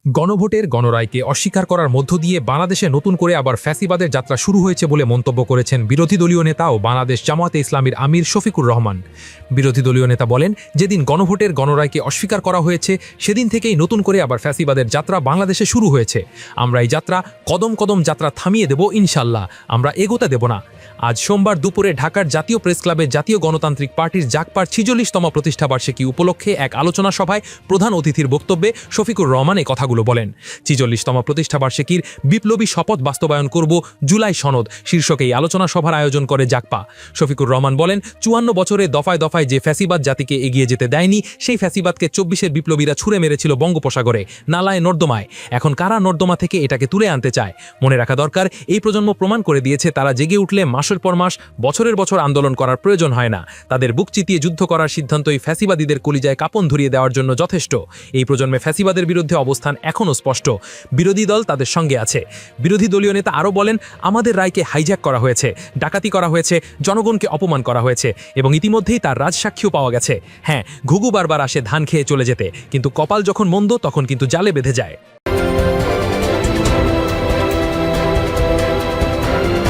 গণভোটের গণরায়কে অস্বীকার করার মধ্য দিয়ে বাংলাদেশে নতুন করে আবার ফ্যাসিবাদের যাত্রা শুরু হয়েছে বলে মন্তব্য করেছেন বিরোধী দলীয় নেতা ও বাংলাদেশ জামায়াতে ইসলামীর আমির শফিকুর রহমান। বিরোধী দলীয় নেতা বলেন, যেদিন গণভোটের গণরায়কে অস্বীকার করা হয়েছে সেদিন থেকেই নতুন করে আবার ফ্যাসিবাদের যাত্রা বাংলাদেশে শুরু হয়েছে। আমরা এই যাত্রা কদম কদম যাত্রা থামিয়ে দেব ইনশাল্লাহ, আমরা এগোতে দেব না। আজ সোমবার দুপুরে ঢাকার জাতীয় প্রেস ক্লাবে জাতীয় গণতান্ত্রিক পার্টির জাগপার ৪৬তম প্রতিষ্ঠাবার্ষিকী উপলক্ষে এক আলোচনা সভায় প্রধান অতিথির বক্তব্যে শফিকুর রহমান এই কথাগুলো বলেন। ৪৬তম প্রতিষ্ঠাবার্ষিকীর বিপ্লবী শপথ বাস্তবায়ন করব জুলাই সনদ শীর্ষক এই আলোচনা সভার আয়োজন করে জাগপা। শফিকুর রহমান বলেন, ৫৪ বছরে দফায় দফায় যে ফ্যাসিবাদ জাতিকে এগিয়ে যেতে দেয়নি, সেই ফ্যাসিবাদকে ২৪-এর বিপ্লবীরা ছুঁড়ে মেরেছিল বঙ্গোপসাগরে, নালায় নর্দমায়। এখন কারা নর্দমা থেকে এটাকে তুলে আনতে চায়? মনে রাখা দরকার, এই প্রজন্ম প্রমাণ করে দিয়েছে তারা জেগে উঠলে মাসের পর মাস, বছরের বছর আন্দোলন করার প্রয়োজন হয় না। তাদের বুক চিতিয়ে যুদ্ধ করার সিদ্ধান্তই ফ্যাসিবাদীদের কলিজায় কাঁপন ধরিয়ে দেওয়ার জন্য যথেষ্ট। এই প্রজন্মে ফ্যাসিবাদের বিরুদ্ধে অবস্থান এখনও স্পষ্ট। বিরোধী দল তাদের সঙ্গে আছে। বিরোধী দলীয় নেতা আরও বলেন, আমাদের রায়কে হাইজ্যাক করা হয়েছে, ডাকাতি করা হয়েছে, জনগণকে অপমান করা হয়েছে এবং ইতিমধ্যেই তার রাজসাক্ষীও পাওয়া গেছে। হ্যাঁ, ঘুঘু বারবার আসে ধান খেয়ে চলে যেতে, কিন্তু কপাল যখন মন্দ তখন কিন্তু জালে বেঁধে যায়।